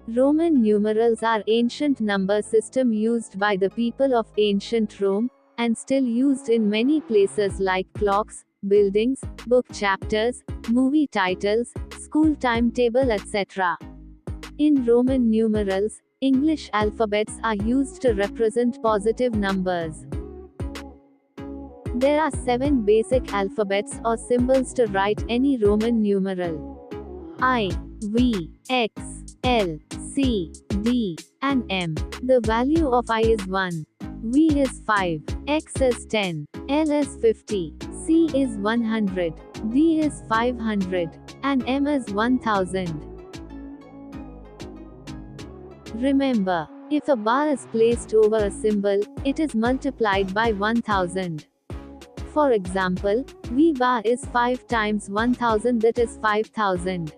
Roman numerals are ancient number system used by the people of ancient Rome, and still used in many places like clocks, buildings, book chapters, movie titles, school timetable, etc. In Roman numerals, English alphabets are used to represent positive numbers. There are 7 basic alphabets or symbols to write any Roman numeral: I, V, X, L, C, D, and M. The value of I is 1. V is 5, X is 10, L is 50, C is 100, D is 500, and M is 1000. Remember, if a bar is placed over a symbol, it is multiplied by 1000. For example, V bar is 5 times 1000, that is 5000.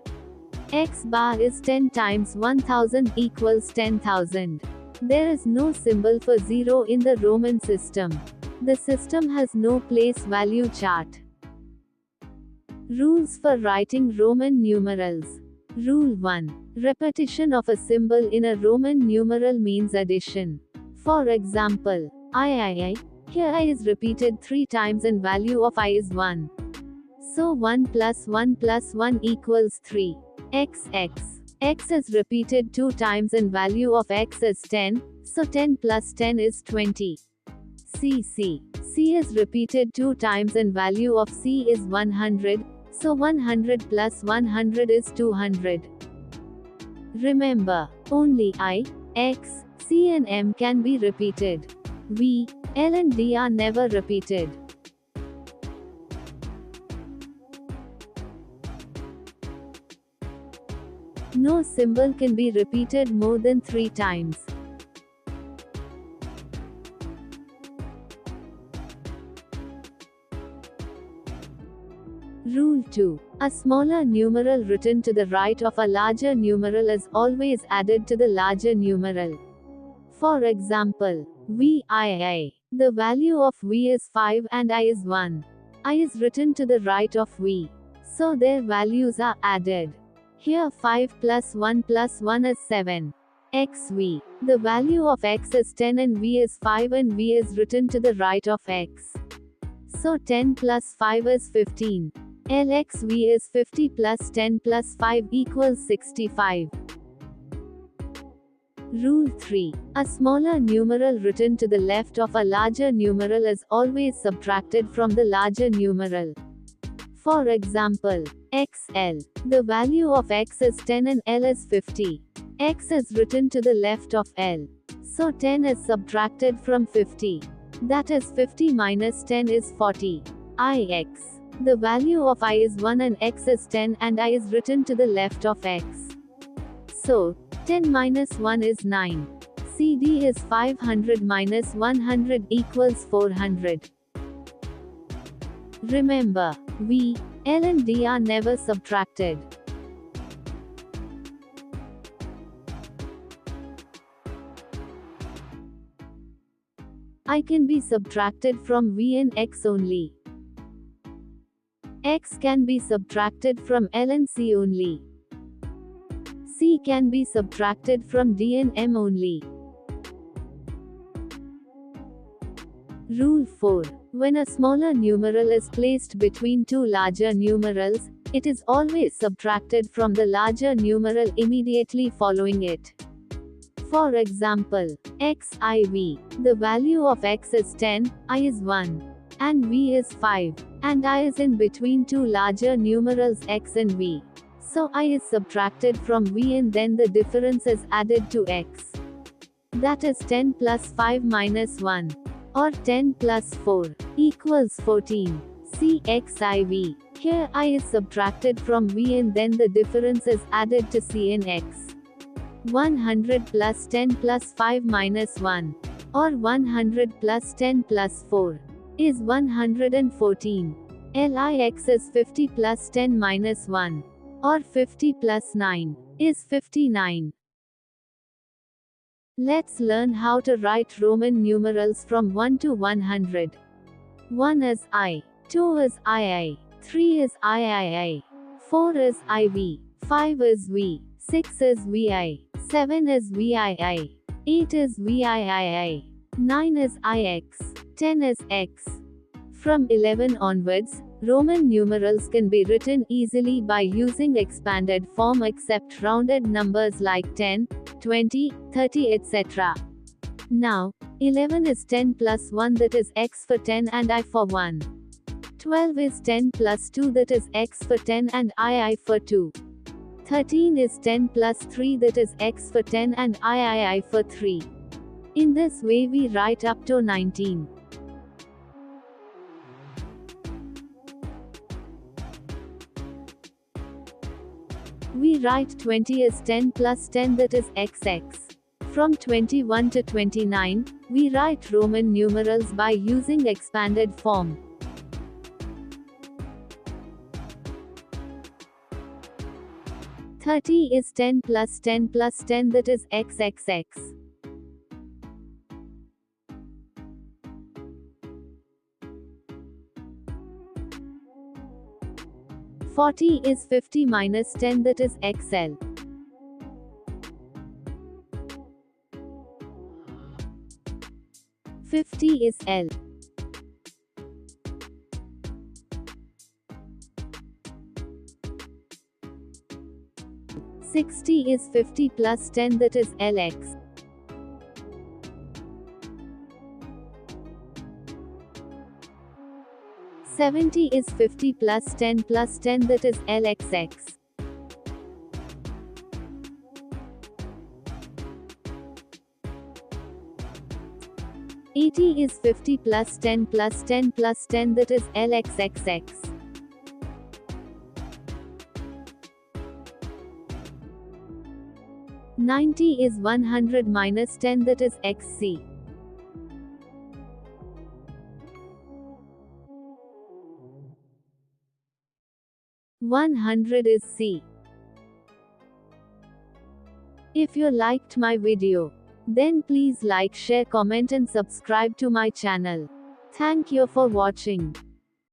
X bar is 10 times 1000 equals 10,000. There is no symbol for 0 in the Roman system. The system has no place value chart. Rules for writing Roman numerals. Rule 1. Repetition of a symbol in a Roman numeral means addition. For example, I. Here I is repeated 3 times and value of I is 1. So 1 plus 1 plus 1 equals 3. X. X is repeated 2 times and value of X is 10, so 10 plus 10 is 20. C. C is repeated 2 times and value of C is 100, so 100 plus 100 is 200. Remember, only I, X, C and M can be repeated. V, L and D are never repeated. No symbol can be repeated more than 3 times. Rule 2. A smaller numeral written to the right of a larger numeral is always added to the larger numeral. For example, VII. The value of V is 5 and I is 1. I is written to the right of V, so their values are added. Here 5 plus 1 plus 1 is 7. XV. The value of X is 10 and V is 5 and V is written to the right of X. So 10 plus 5 is 15. LXV is 50 plus 10 plus 5 equals 65. Rule 3. A smaller numeral written to the left of a larger numeral is always subtracted from the larger numeral. For example, XL. The value of X is 10 and L is 50. X is written to the left of L. So 10 is subtracted from 50. That is 50 minus 10 is 40. IX. The value of I is 1 and X is 10 and I is written to the left of X. So, 10 minus 1 is 9. CD is 500 minus 100 equals 400. Remember, V, L and D are never subtracted. I can be subtracted from V and X only. X can be subtracted from L and C only. C can be subtracted from D and M only. Rule 4. When a smaller numeral is placed between two larger numerals, it is always subtracted from the larger numeral immediately following it. For example, XIV. The value of X is 10, I is 1, and V is 5, and I is in between two larger numerals X and V. So I is subtracted from V and then the difference is added to X. That is 10 plus 5 minus 1. Or 10 plus 4 equals 14. See XIV. Here I is subtracted from V and then the difference is added to C and X. 100 plus 10 plus 5 minus 1. Or 100 plus 10 plus 4 is 114. LIX is 50 plus 10 minus 1. Or 50 plus 9 is 59. Let's learn how to write Roman numerals from 1 to 100. 1 is I, 2 is II, 3 is III, 4 is IV, 5 is V, 6 is VI, 7 is VII. 8 is VIII. 9 is IX. 10 is X. From 11 onwards, Roman numerals can be written easily by using expanded form except rounded numbers like 10, 20, 30 etc. Now, 11 is 10 plus 1 that is X for 10 and I for 1. 12 is 10 plus 2 that is X for 10 and I for 2. 13 is 10 plus 3 that is X for 10 and I for 3. In this way we write up to 19. We write 20 as 10 plus 10 that is XX. From 21 to 29, we write Roman numerals by using expanded form. "30 is 10 plus 10 plus 10 that is XXX. "40 is 50 minus 10 that is XL. "50 is L. "60 is 50 plus 10 that is LX. "70 is 50 plus 10 plus 10 that is LXX. "80 is 50 plus 10 plus 10 plus 10 that is LXXX. "90 is 100 minus 10 that is XC. "100 is C. If you liked my video, then please like, share, comment and subscribe to my channel. Thank you for watching.